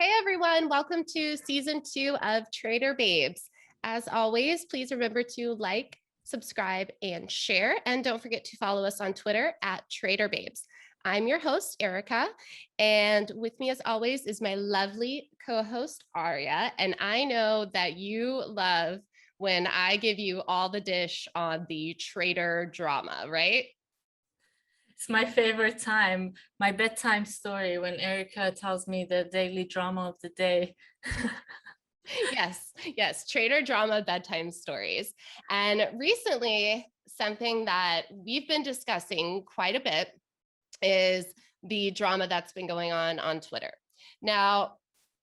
Hey everyone, welcome to season 2 of Trader Babes. As always, please remember to like, subscribe, and share. And don't forget to follow us on Twitter at Trader Babes. I'm your host, Erica, and with me as always is my lovely co-host, Aria. And I know that you love when I give you all the dish on the Trader drama, right? It's my favorite time, my bedtime story when Erica tells me the daily drama of the day. Yes, Trader drama bedtime stories. And recently, something that we've been discussing quite a bit is the drama that's been going on Twitter. Now,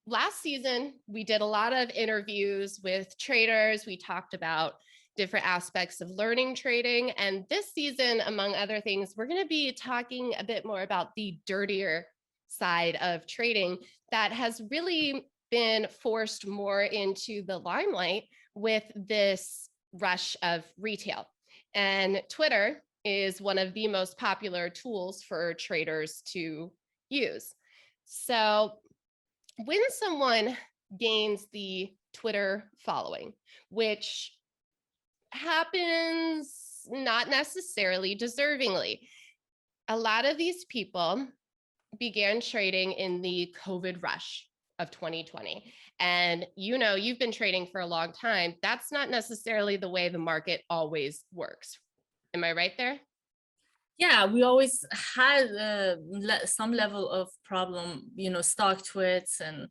last season, we did a lot of interviews with traders. We talked about different aspects of learning trading. And this season, among other things, we're going to be talking a bit more about the dirtier side of trading that has really been forced more into the limelight with this rush of retail. And Twitter is one of the most popular tools for traders to use. So when someone gains the Twitter following, which happens not necessarily deservingly, a lot of these people began trading in the COVID rush of 2020. And you've been trading for a long time. That's not necessarily the way the market always works. Am I right there? Yeah, we always had some level of problem, stock twits and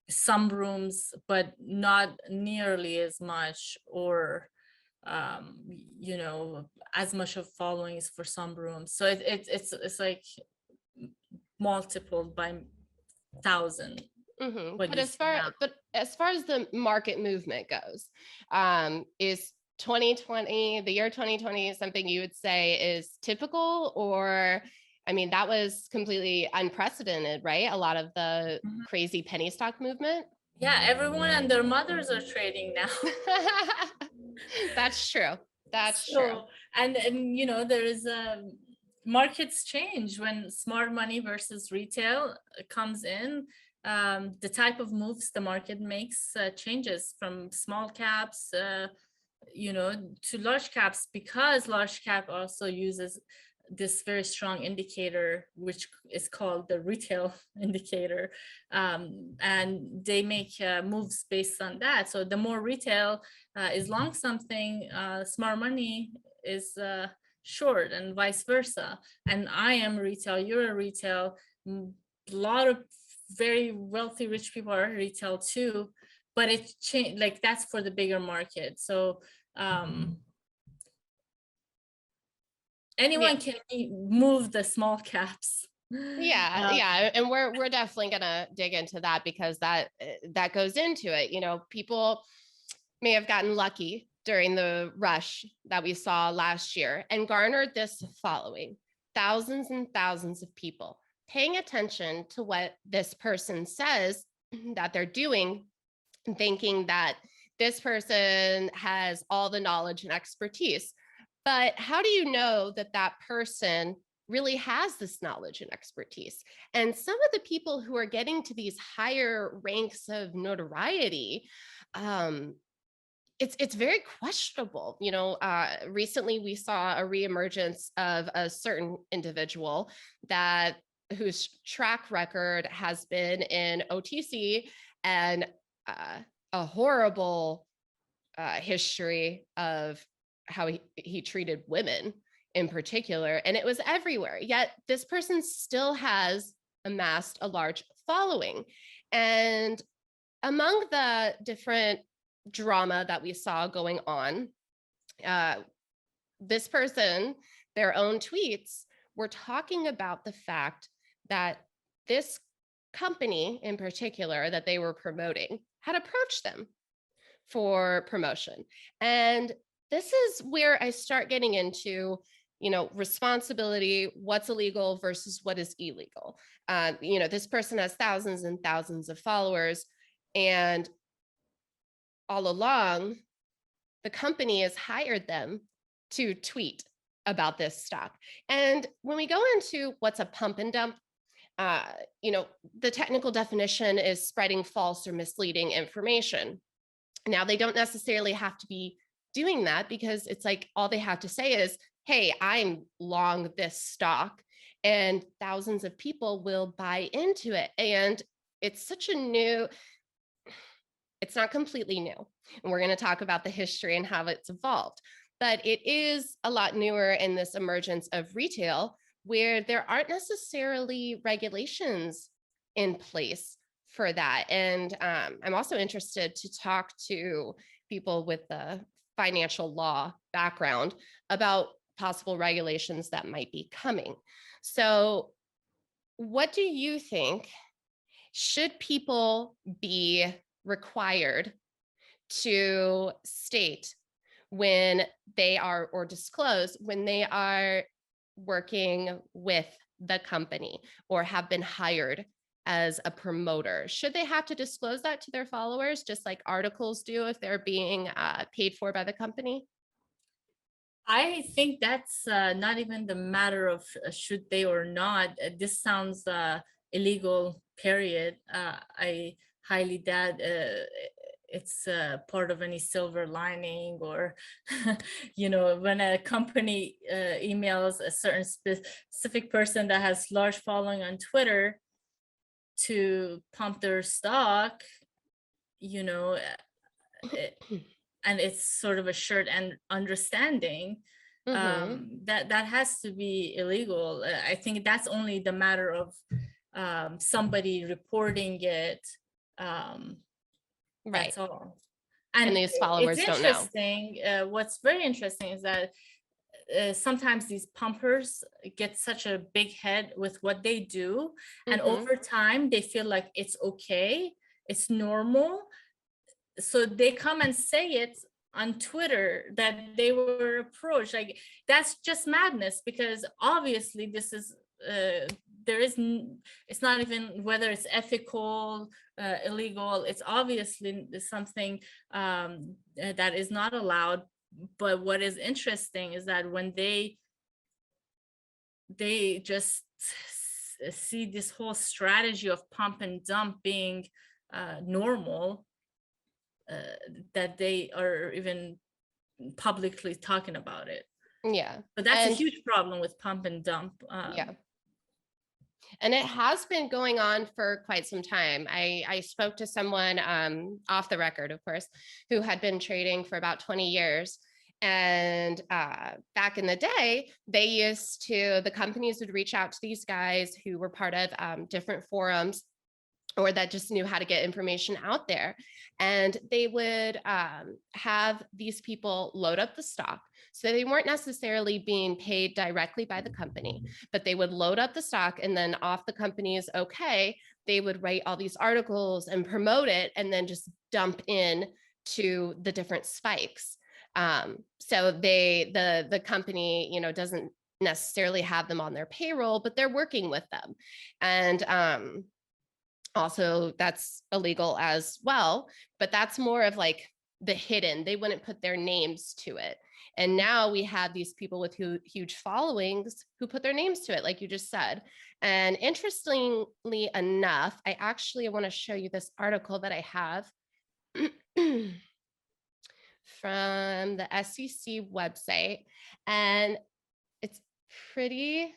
some rooms, but not nearly as much or um as much of followings for some rooms. So it's like multiple by 1,000 what But you as see far now. but as far as the market movement goes, is 2020, the year 2020, something you would say is typical, or I mean, that was completely unprecedented, right? A lot of the Mhm. crazy penny stock movement. Yeah, everyone and their mothers are trading now. That's true. That's true. So, and there is markets change when smart money versus retail comes in. The type of moves the market makes changes from small caps, to large caps, because large cap also uses this very strong indicator, which is called the retail indicator, and they make moves based on that. So the more retail is long something, smart money is short, and vice versa. And I am retail, you're a retail. A lot of very wealthy rich people are retail too, but it changed, like that's for the bigger market. So Yeah. anyone can move the small caps. Yeah, Um, yeah, and we're definitely gonna dig into that because that goes into it. People may have gotten lucky during the rush that we saw last year and garnered this following, thousands and thousands of people paying attention to what this person says that they're doing, thinking that this person has all the knowledge and expertise. But how do you know that that person really has this knowledge and expertise? And some of the people who are getting to these higher ranks of notoriety, um, it's very questionable. Recently we saw a reemergence of a certain individual that whose track record has been in OTC and uh, a horrible history of how he treated women in particular, and it was everywhere. Yet this person still has amassed a large following. And among the different drama that we saw going on, uh, this person, their own tweets were talking about the fact that this company in particular that they were promoting had approached them for promotion. And this is where I start getting into, responsibility, what's illegal versus what is illegal. This person has thousands and thousands of followers, and all along, the company has hired them to tweet about this stock. And when we go into what's a pump and dump, the technical definition is spreading false or misleading information. Now, they don't necessarily have to be doing that, because it's like all they have to say is, hey, I'm long this stock, and thousands of people will buy into it. And it's such a new, it's not completely new. And we're going to talk about the history and how it's evolved. But it is a lot newer in this emergence of retail, where there aren't necessarily regulations in place for that. And I'm also interested to talk to people with the financial law background about possible regulations that might be coming. So, what do you think? Should people be required to state when they are, or disclose when they are working with the company or have been hired as a promoter? Should they have to disclose that to their followers, just like articles do if they're being paid for by the company? I think that's not even the matter of should they or not. This sounds illegal, period. I highly doubt it's part of any silver lining, or, when a company emails a certain specific person that has large following on Twitter to pump their stock, you know, it, and it's sort of a shared and understanding, Mm-hmm. that has to be illegal. I think that's only the matter of somebody reporting it. Um, Right. that's all. And And these it's followers don't know. interesting. What's very interesting is that sometimes these pumpers get such a big head with what they do, and Mm-hmm. over time they feel like it's okay, it's normal, so they come and say it on Twitter that they were approached. Like, that's just madness, because obviously this is there is it's not even whether it's ethical, illegal. It's obviously something that is not allowed. But what is interesting is that when they just see this whole strategy of pump and dump being normal, that they are even publicly talking about it. Yeah. But that's a And huge problem with pump and dump. yeah. And it has been going on for quite some time. I spoke to someone off the record, of course, who had been trading for about 20 years. And back in the day, the companies would reach out to these guys who were part of different forums, or that just knew how to get information out there. And they would have these people load up the stock. So they weren't necessarily being paid directly by the company, but they would load up the stock, and then off the company's okay, they would write all these articles and promote it, and then just dump in to the different spikes. So the company, doesn't necessarily have them on their payroll, but they're working with them. And also, that's illegal as well, but that's more of like the hidden. They wouldn't put their names to it. And now we have these people with huge followings who put their names to it, like you just said. And interestingly enough, I actually want to show you this article that I have from the SEC website. And it's pretty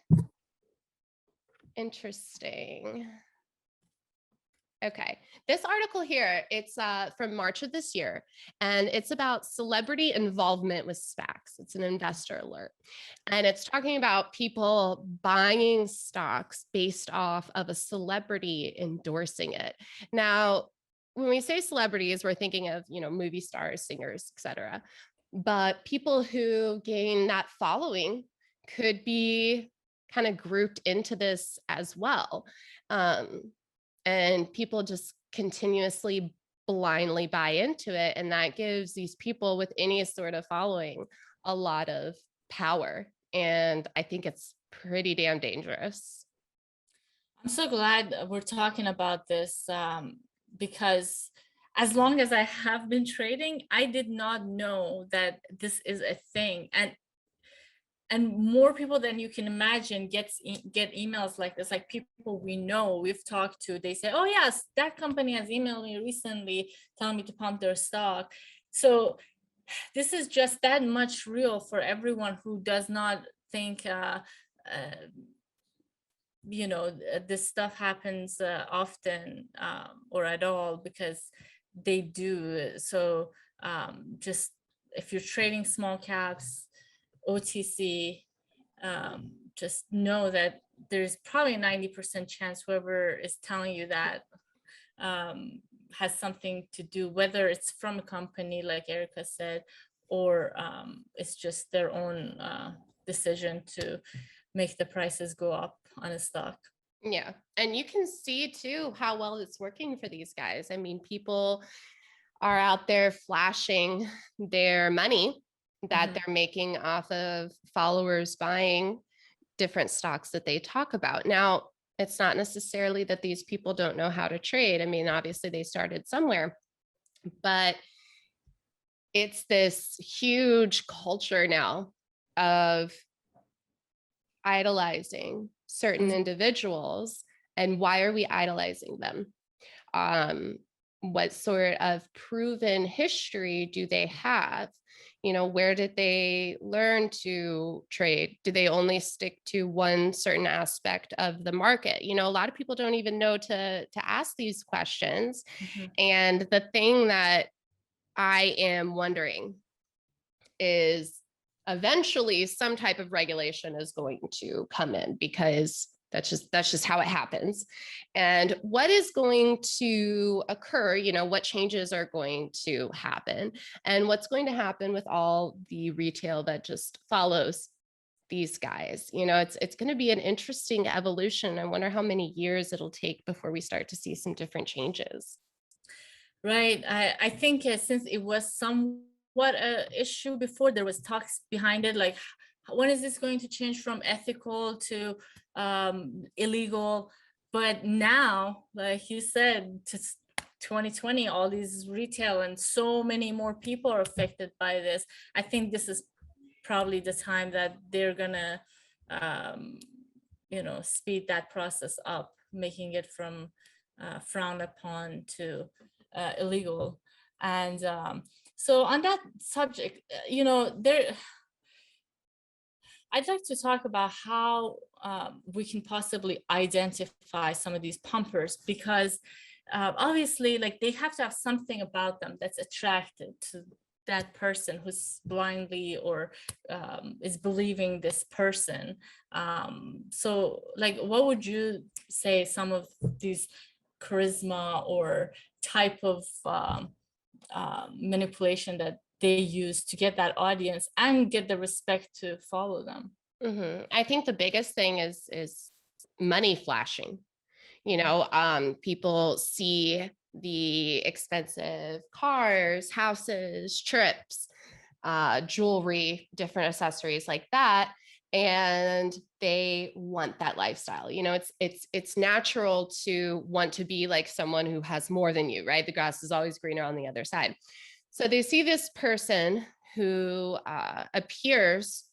interesting. Okay, this article here, it's from March of this year, and it's about celebrity involvement with SPACs. It's an investor alert, and it's talking about people buying stocks based off of a celebrity endorsing it. Now, when we say celebrities, we're thinking of, movie stars, singers, etc. But people who gain that following could be kind of grouped into this as well. And people just continuously blindly buy into it, and that gives these people with any sort of following a lot of power, and I think it's pretty damn dangerous. I'm so glad we're talking about this, because as long as I have been trading, I did not know that this is a thing. And and more people than you can imagine get emails like this, like people we know, we've talked to, they say, oh yes, that company has emailed me recently telling me to pump their stock. So this is just that much real for everyone who does not think this stuff happens often or at all, because they do. So just if you're trading small caps, OTC, just know that there's probably a 90% chance whoever is telling you that has something to do, whether it's from a company like Erica said, or it's just their own decision to make the prices go up on a stock. Yeah. And you can see too how well it's working for these guys. I mean, people are out there flashing their money that they're making off of followers buying different stocks that they talk about. Now, it's not necessarily that these people don't know how to trade. I mean, obviously they started somewhere, but it's this huge culture now of idolizing certain individuals. And why are we idolizing them? What sort of proven history do they have? Where did they learn to trade? Do they only stick to one certain aspect of the market? A lot of people don't even know to ask these questions. And the thing that I am wondering is eventually some type of regulation is going to come in, because that's just how it happens. And what is going to occur, what changes are going to happen, and what's going to happen with all the retail that just follows these guys. It's going to be an interesting evolution. I wonder how many years it'll take before we start to see some different changes. Right. I think since it was somewhat an issue before, there was talks behind it, like when is this going to change from ethical to illegal? But now, like you said, to 2020, all these retail and so many more people are affected by this. I think this is probably the time that they're gonna speed that process up, making it from frowned upon to illegal. And so on that subject, I'd like to talk about how we can possibly identify some of these pumpers, because obviously, like, they have to have something about them that's attractive to that person who's blindly or is believing this person. So, like, what would you say some of these charisma or type of manipulation that they use to get that audience and get the respect to follow them? I think the biggest thing is money flashing. People see the expensive cars, houses, trips, jewelry, different accessories like that, and they want that lifestyle. It's natural to want to be like someone who has more than you, right? The grass is always greener on the other side. So they see this person who appears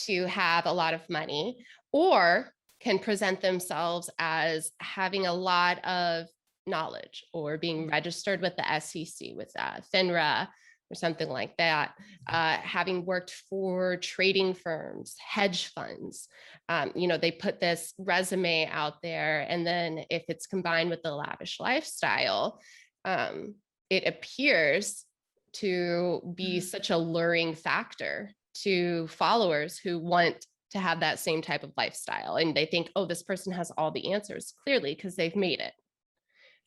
to have a lot of money, or can present themselves as having a lot of knowledge, or being registered with the SEC, with FINRA or something like that, having worked for trading firms, hedge funds. They put this resume out there, and then if it's combined with the lavish lifestyle, it appears to be such a luring factor to followers who want to have that same type of lifestyle. And they think, oh, this person has all the answers, clearly, because they've made it.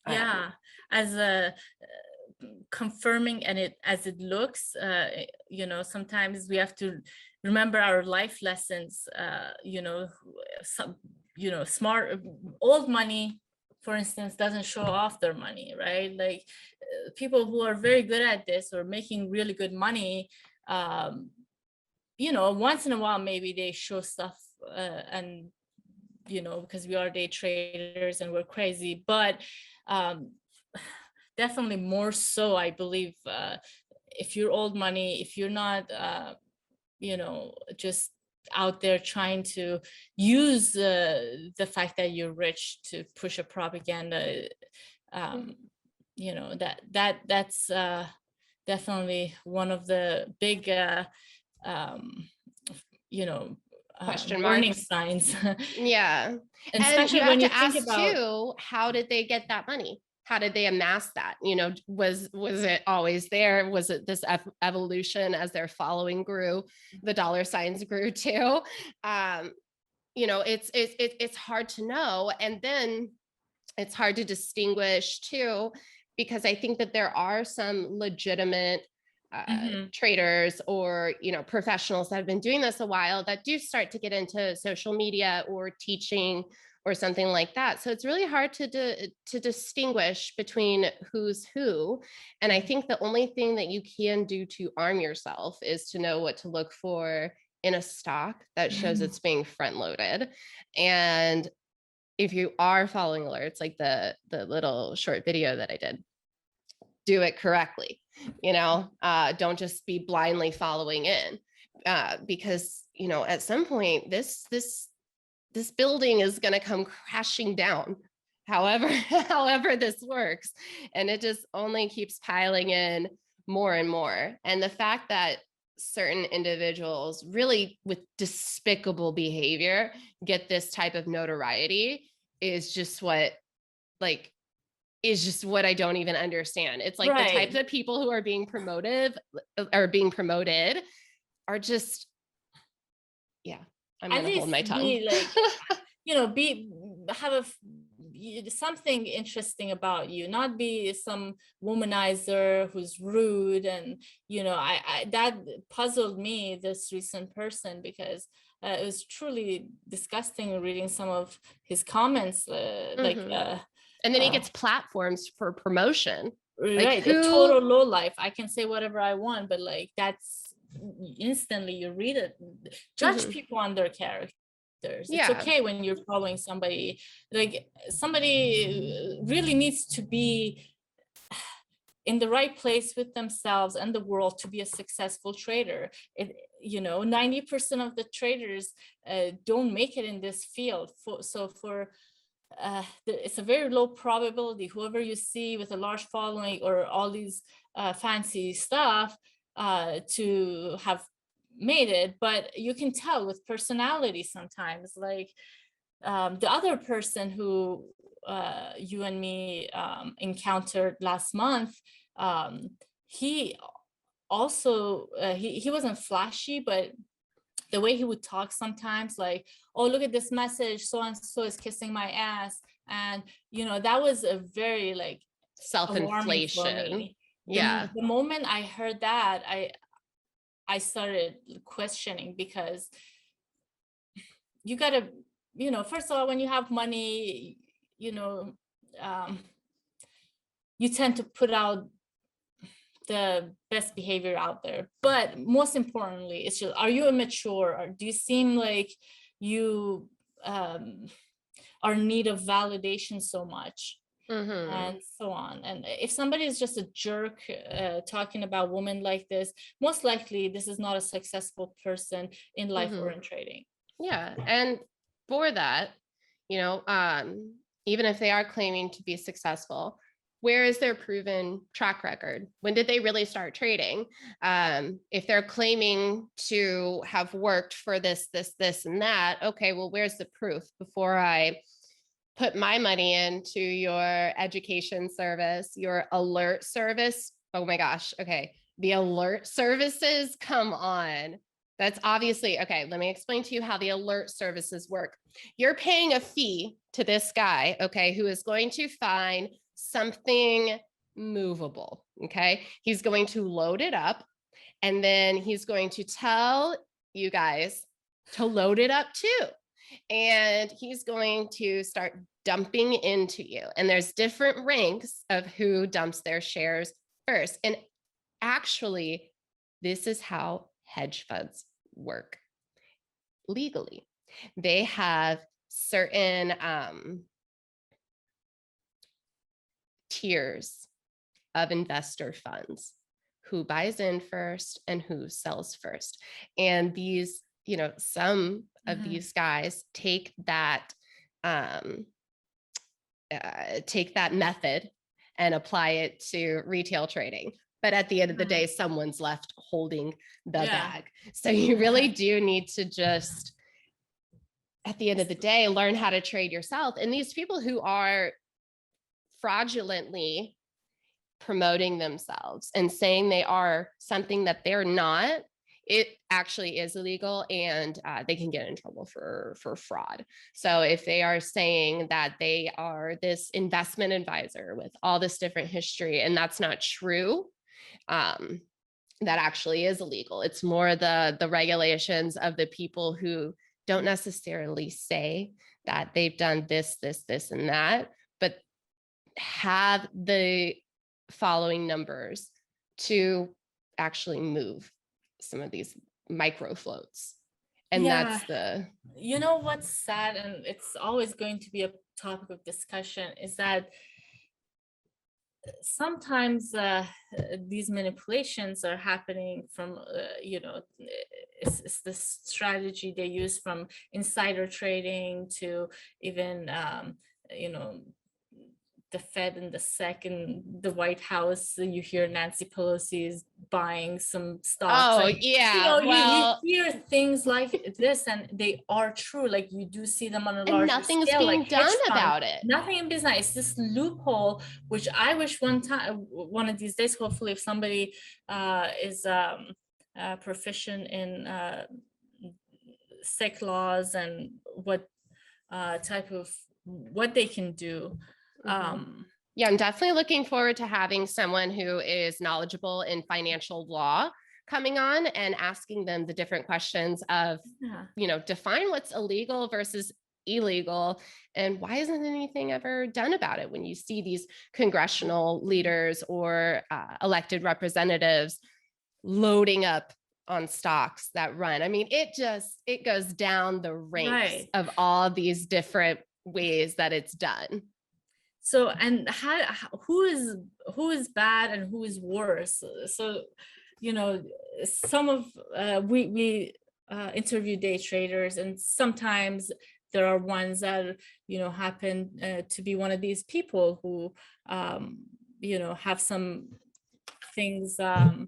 Yeah, as a confirming and it as it looks, sometimes we have to remember our life lessons. Smart old money, for instance, doesn't show off their money, right? Like people who are very good at this or making really good money, once in a while maybe they show stuff, and because we are day traders and we're crazy, but definitely more so, I believe, if you're old money, if you're not just out there trying to use the fact that you're rich to push a propaganda. You know, that's definitely one of the big you know Question warning marks. signs. Yeah. And And especially you have when you to think ask about, too, how did they get that money? How did they amass that? You know, was it always there? Was it this evolution as their following grew, the dollar signs grew too? You know, it's hard to know. And then it's hard to distinguish too, because I think that there are some legitimate traders or, you know, professionals that have been doing this a while that do start to get into social media or teaching or something like that. So it's really hard to distinguish between who's who. And I think the only thing that you can do to arm yourself is to know what to look for in a stock that shows it's being front loaded. And if you are following alerts, like the little short video that I did, do it correctly. You know, don't just be blindly following in, because, you know, at some point this building is going to come crashing down. However, however this works, and it just only keeps piling in more and more. And the fact that certain individuals really with despicable behavior get this type of notoriety is just what, like, is just what I don't even understand. It's like the types right, of people who are being promoted are just, yeah, I'm at gonna hold least my tongue. be like, be have something interesting about you, not be some womanizer who's rude. And I that puzzled me, this recent person, because it was truly disgusting reading some of his comments, And then he gets platforms for promotion. Like, right, a who? total low life. I can say whatever I want, but like, that's instantly you read it, judge people on their character. It's Yeah. okay when you're following somebody. Like, somebody really needs to be in the right place with themselves and the world to be a successful trader. 90% of the traders don't make it in this field. It's a very low probability whoever you see with a large following or all these fancy stuff to have made it. But you can tell with personality sometimes, like the other person who you and me encountered last month, he also he wasn't flashy, but the way he would talk sometimes, like, oh, look at this message, so and so is kissing my ass. And that was a very, like, alarming for Self-inflation. me. Yeah. The moment I heard that, I started questioning, because you gotta, first of all, when you have money, um, you tend to put out the best behavior out there. But most importantly, it's just, are you immature, or do you seem like you are in need of validation so much, and so on. And if somebody is just a jerk talking about women like this, most likely this is not a successful person in life or in trading. Yeah. And for that, you know, even if they are claiming to be successful, where is their proven track record? When did they really start trading? If they're claiming to have worked for this, and that, okay, well, where's the proof before I put my money into your education service, your alert service? Oh my gosh. Okay. The alert services, come on. That's obviously, okay, let me explain to you how the alert services work. You're paying a fee to this guy, okay, who is going to find something movable, okay? He's going to load it up, and then he's going to tell you guys to load it up too. And he's going to start dumping into you. And there's different ranks of who dumps their shares first. And actually, this is how hedge funds work legally. They have certain tiers of investor funds, who buys in first and who sells first. And these some of these guys take that method and apply it to retail trading. But at the end of the day, someone's left holding the bag. So you really do need to just, at the end of the day, learn how to trade yourself. And these people who are fraudulently promoting themselves and saying they are something that they're not, it actually is illegal, and they can get in trouble for fraud. So if they are saying that they are this investment advisor with all this different history, and that's not true, that actually is illegal. It's more the regulations of the people who don't necessarily say that they've done this, and that, but have the following numbers to actually move some of these micro floats. And that's what's sad, and it's always going to be a topic of discussion, is that sometimes these manipulations are happening from it's the strategy they use, from insider trading to even the Fed and the SEC and the White House. You hear Nancy Pelosi is buying some stocks. Oh, yeah. You hear things like this, and they are true. Like, you do see them on a larger nothing's scale. being done about it. Nothing in business. It's this loophole, which I wish one of these days, hopefully, if somebody is proficient in SEC laws and what they can do. Yeah, I'm definitely looking forward to having someone who is knowledgeable in financial law coming on and asking them the different questions of, define what's illegal versus illegal, and why isn't anything ever done about it when you see these congressional leaders or elected representatives loading up on stocks that run. I mean, it goes down the ranks of all these different ways that it's done. So, and who is bad and who is worse? So, some of we interview day traders, and sometimes there are ones that happen to be one of these people who have some things in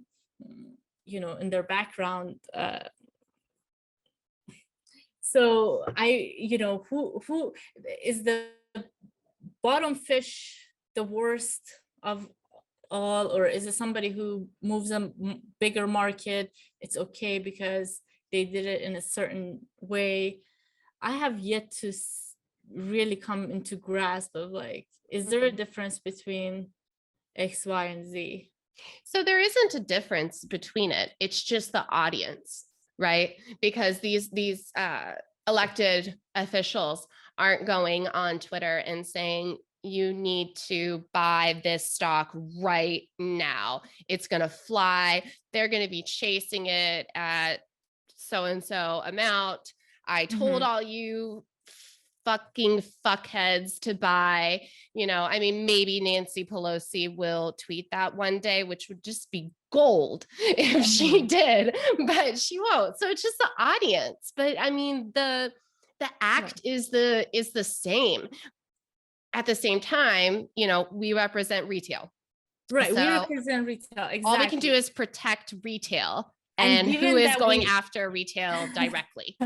their background. So who is the bottom fish the worst of all, or is it somebody who moves a bigger market? It's okay because they did it in a certain way. I have yet to really come into grasp of, like, is there a difference between X, Y, and Z? So there isn't a difference between it. It's just the audience, right? Because these elected officials aren't going on Twitter and saying, you need to buy this stock right now. It's going to fly. They're going to be chasing it at so-and-so amount. I told all you fucking fuckheads to buy, I mean, maybe Nancy Pelosi will tweet that one day, which would just be gold if she did, but she won't. So it's just the audience. But I mean, the act is the same. At the same time, we represent retail. Right. So we represent retail. Exactly. All we can do is protect retail, and who is going after retail directly.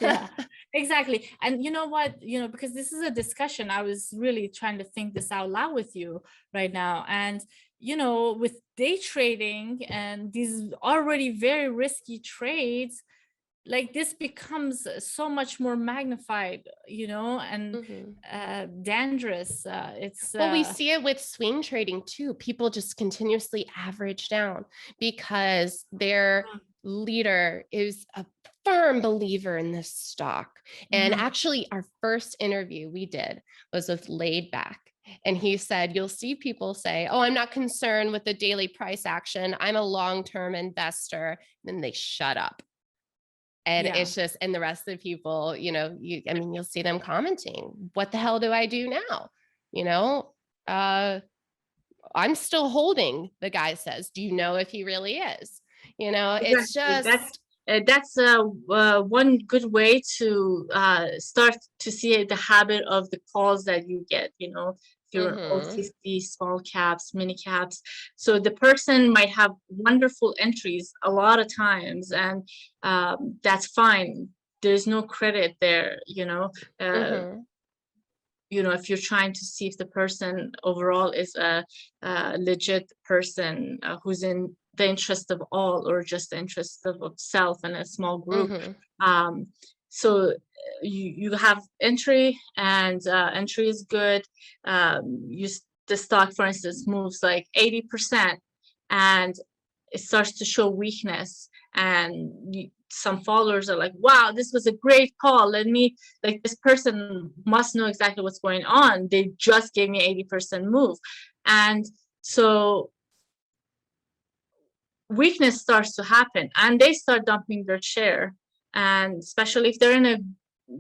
Yeah, exactly. And you know what, because this is a discussion, I was really trying to think this out loud with you right now. And, with day trading and these already very risky trades, like, this becomes so much more magnified, and dangerous. We see it with swing trading too. People just continuously average down because their leader is a firm believer in this stock. And actually, our first interview we did was with Laid Back. And he said, you'll see people say, oh, I'm not concerned with the daily price action. I'm a long-term investor. And then they shut up. And it's just, and the rest of the people, you'll see them commenting, what the hell do I do now? I'm still holding, the guy says. Do you know if he really is? It's just, That's one good way to start to see the habit of the calls that you get, if you're Mm-hmm. OTC, small caps, mini caps. So the person might have wonderful entries a lot of times, and that's fine. There's no credit there, uh, Mm-hmm. if you're trying to see if the person overall is a legit person who's in the interest of all, or just the interest of self and a small group. Mm-hmm. Um, so you have entry, and entry is good. The stock, for instance, moves like 80%, and it starts to show weakness, and some followers are like, wow, this was a great call, let me, like, this person must know exactly what's going on, they just gave me 80% move. And so weakness starts to happen, and they start dumping their share. And especially if they're in a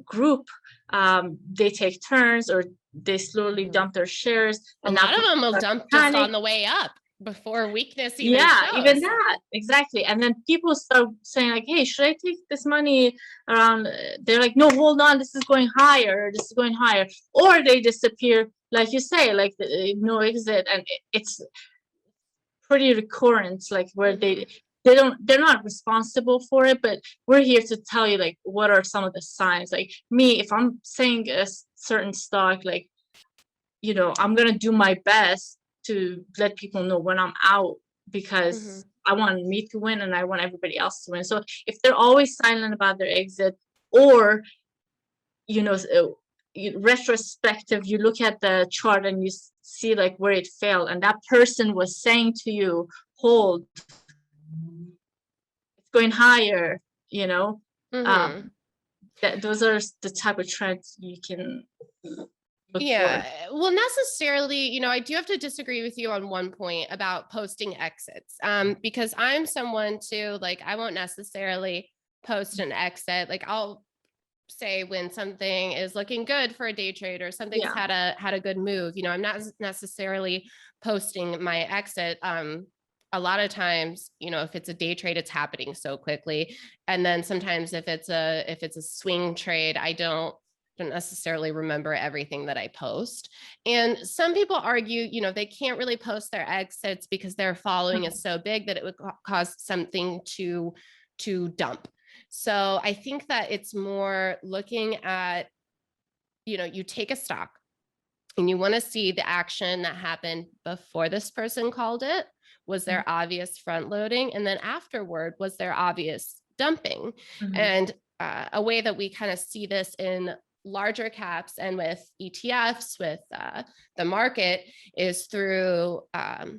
group, they take turns, or they slowly Mm-hmm. dump their shares, A and now lot of people them will start to dump just panic. on the way up before weakness even Yeah, even shows. that, exactly. And then people start saying like, hey, should I take this money around? They're like, no, hold on, this is going higher, this is going higher. Or they disappear, like you say, like no exit. And it's pretty recurrent, like where Mm-hmm. they're not responsible for it, but we're here to tell you like what are some of the signs. Like me, if I'm saying a certain stock, like, I'm gonna do my best to let people know when I'm out, Mm-hmm. because I want me to win and I want everybody else to win. So if they're always silent about their exit, or retrospective, you look at the chart and you see like where it failed, and that person was saying to you, hold, it's going higher, Mm-hmm. um, those are the type of trends you can look Yeah. for. Well, necessarily, I do have to disagree with you on one point about posting exits. Because I'm someone too, like, I won't necessarily post an exit. Like, I'll say when something is looking good for a day trade, or something's Yeah. had a good move. I'm not necessarily posting my exit. A lot of times, if it's a day trade, it's happening so quickly. And then sometimes if it's a swing trade, I don't necessarily remember everything that I post. And some people argue, they can't really post their exits because their following is so big that it would cause something to dump. So I think that it's more looking at, you take a stock and you want to see the action that happened before this person called it. Was there obvious front loading? And then afterward, was there obvious dumping? Mm-hmm. And a way that we kind of see this in larger caps and with ETFs, with the market, is through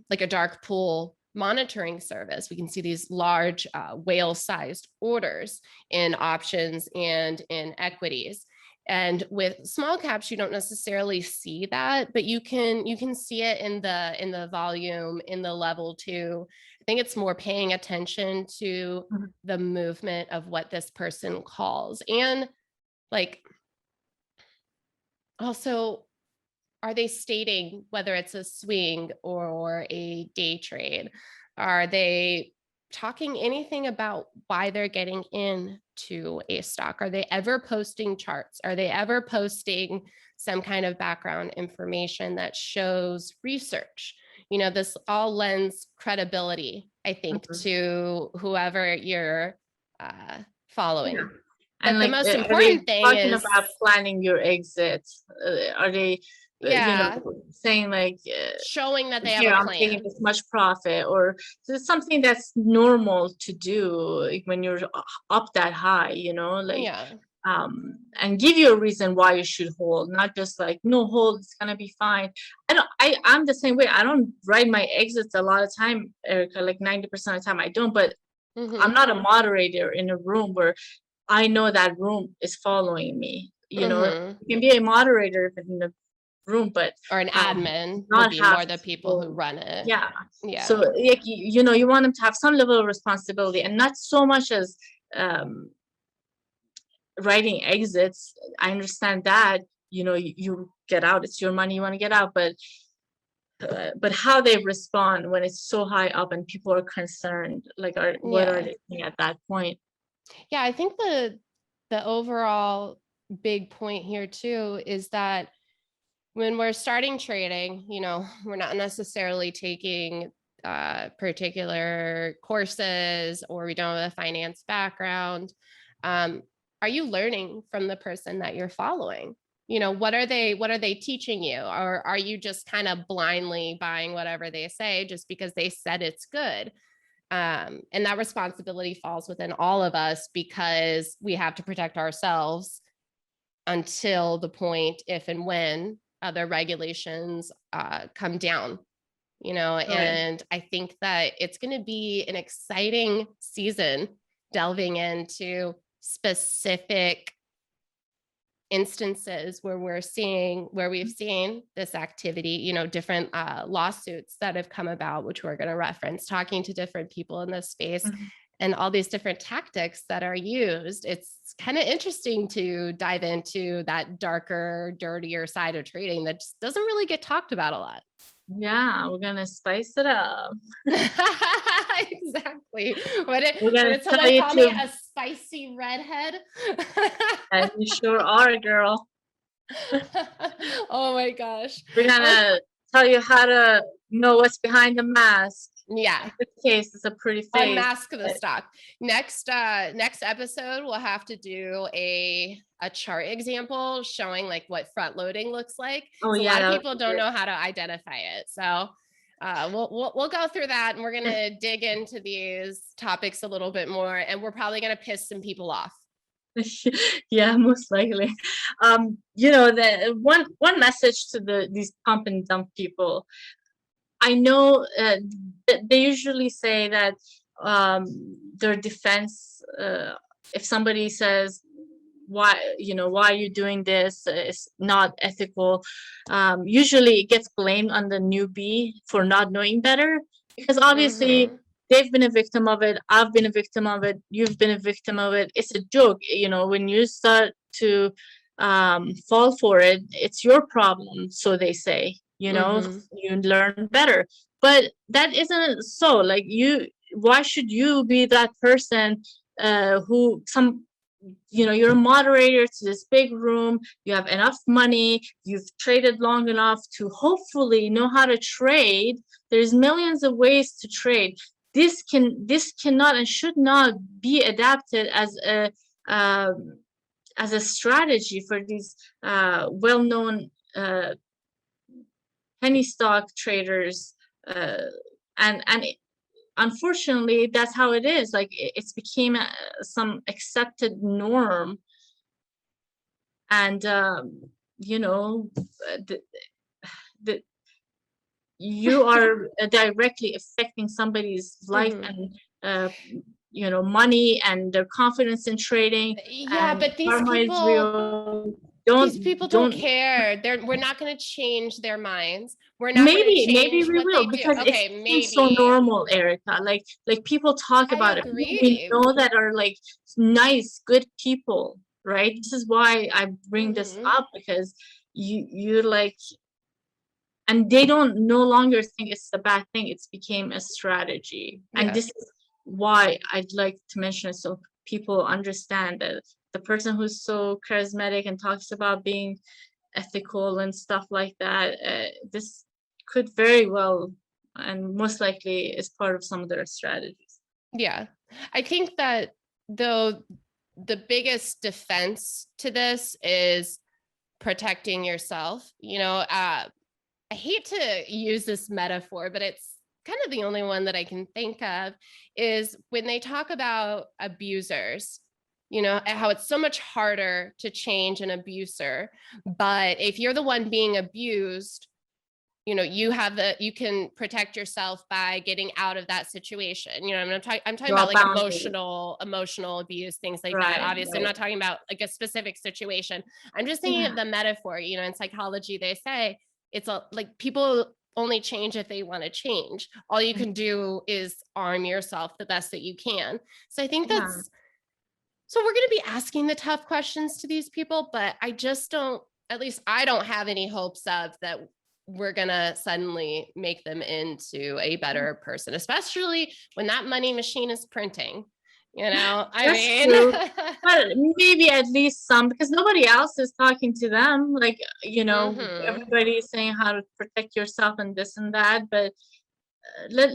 like a dark pool monitoring service. We can see these large whale-sized orders in options and in equities. And with small caps, you don't necessarily see that, but you can see it in the volume, in the level too. I think it's more paying attention to the movement of what this person calls. And like, also, are they stating whether it's a swing or a day trade? Are they talking anything about why they're getting into a stock? Are they ever posting charts? Are they ever posting some kind of background information that shows research? This all lends credibility, I think, to whoever you're following. Yeah. But And the like, most are they important thing talking is, about planning your exits? Are they, yeah, saying like, showing that they have here, a I'm taking plan. this much profit, or so it's something that's normal to do like, when you're up that high, like, Yeah. and give you a reason why you should hold, not just like, no, hold, it's gonna be fine. I'm the same way. I don't write my exits a lot of time, Erica, like 90% of the time I don't, but I'm Mm-hmm. not a moderator in a room where I know that room is following me. Mm-hmm. You can be a moderator in the room, but Or an admin would not be have more the people who to. run it. Yeah. So Yeah. like, you want them to have some level of responsibility, and not so much as writing exits. I understand that, you get out, it's your money, you want to get out, but how they respond when it's so high up and people are concerned, like, what are Yeah. they doing at that point? Yeah, I think the overall big point here too is that when we're starting trading, we're not necessarily taking particular courses, or we don't have a finance background. Are you learning from the person that you're following? What are they teaching you? Or are you just kind of blindly buying whatever they say just because they said it's good? And that responsibility falls within all of us, because we have to protect ourselves until the point if and when other regulations come down, Right. and I think that it's going to be an exciting season delving into specific instances where we've seen this activity, different lawsuits that have come about, which we're going to reference, talking to different people in this space, Mhm. and all these different tactics that are used. It's kind of interesting to dive into that darker, dirtier side of trading that just doesn't really get talked about a lot. Yeah, we're gonna spice it up. Exactly. We're What gonna did tell someone you call me? to, A spicy redhead? and you sure are, girl. Oh my gosh. We're Okay. gonna tell you how to know what's behind the mask. Yeah. In this case, it's a pretty face. Unmask the But stock. Next episode, we'll have to do a chart example showing like what front loading looks like. oh So a yeah, lot of that would people be don't great. know how to identify it. So we'll go through that, and we're gonna dig into these topics a little bit more, and we're probably gonna piss some people off. Yeah, most likely. The one message to these pump and dump people. I know they usually say that um, their defense, if somebody says, why are you doing this? It's not ethical. Usually it gets blamed on the newbie for not knowing better, because obviously Mm-hmm. they've been a victim of it. I've been a victim of it. You've been a victim of it. It's a joke. When you start to fall for it, it's your problem. So they say, Mm-hmm. you learn better. But that isn't so. Like, why should you be that person who you're a moderator to this big room, you have enough money, you've traded long enough to hopefully know how to trade. There's millions of ways to trade. This cannot and should not be adapted as a strategy for these well-known penny stock traders, and unfortunately that's how it is. Like, it's became some accepted norm, and you know the, the you are directly affecting somebody's life Mm-hmm. and money and their confidence in trading, Yeah, and but these karma is people real. these don't people don't don't care. We're not going to change their minds. We're not going to Maybe change we what will, they do. because it's Okay, became so maybe. normal, Erica. Like people talk I about it. People we agree. know that are like nice, good people, right? This is why I bring this Mm-hmm. up, because you're like, and they don't no longer think it's a bad thing. It's became a strategy, and Yeah. this is why I'd like to mention it, so people understand that the person who's so charismatic and talks about being ethical and stuff like that, this could very well and most likely is part of some of their strategies. Yeah. I think that, though, the biggest defense to this is protecting yourself. I hate to use this metaphor, but it's kind of the only one that I can think of, is when they talk about abusers, how it's so much harder to change an abuser. But if you're the one being abused, you can protect yourself by getting out of that situation. I'm talking Draw about like boundaries. emotional abuse, things like that. Right, Obviously, I'm right. not talking about like a specific situation. I'm just thinking Yeah. of the metaphor. In psychology, they say like people only change if they want to change. All you can do is arm yourself the best that you can. So I think Yeah. so we're going to be asking the tough questions to these people, but I just don't, at least I don't have any hopes of that we're going to suddenly make them into a better person, especially when that money machine is printing. I That's mean, true. But maybe at least some, because nobody else is talking to them. Like, mhm. everybody is saying how to protect yourself and this and that. But let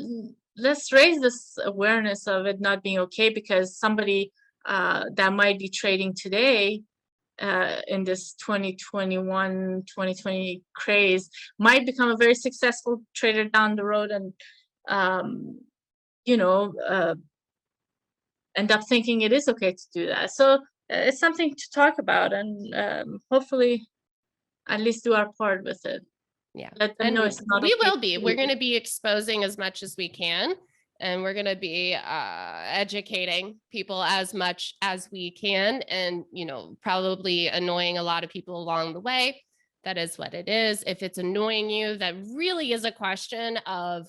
let's raise this awareness of it not being okay, because somebody that might be trading today in this 2020 craze might become a very successful trader down the road, and um, you know end up thinking it is okay to do that. So it's something to talk about, and hopefully at least do our part with it. Yeah. Let them know And it's not we okay will to be. We're going do. to be exposing as much as we can. And we're going to be educating people as much as we can. And, probably annoying a lot of people along the way. That is what it is. If it's annoying you, that really is a question of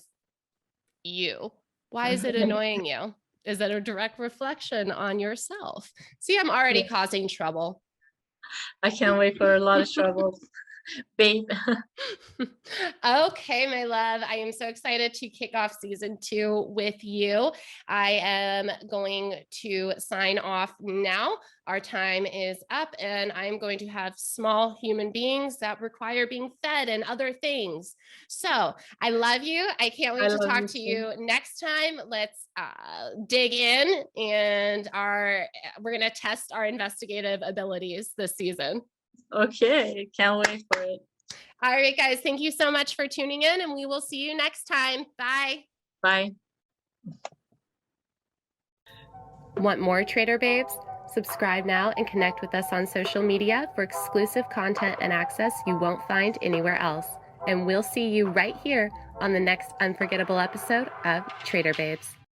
you. Why is it annoying you? Is it a direct reflection on yourself? See, I'm already Yeah, causing trouble. I can't wait for a lot of trouble, babe. Okay, my love. I am so excited to kick off season 2 with you. I am going to sign off now. Our time is up, and I'm going to have small human beings that require being fed and other things. So I love you. I can't I wait to love talk you to too. you next time. Let's dig in, and we're going to test our investigative abilities this season. Okay, can't wait for it. All right, guys, thank you so much for tuning in, and we will see you next time. Bye. Bye. Want more Trader Babes? Subscribe now and connect with us on social media for exclusive content and access you won't find anywhere else. And we'll see you right here on the next unforgettable episode of Trader Babes.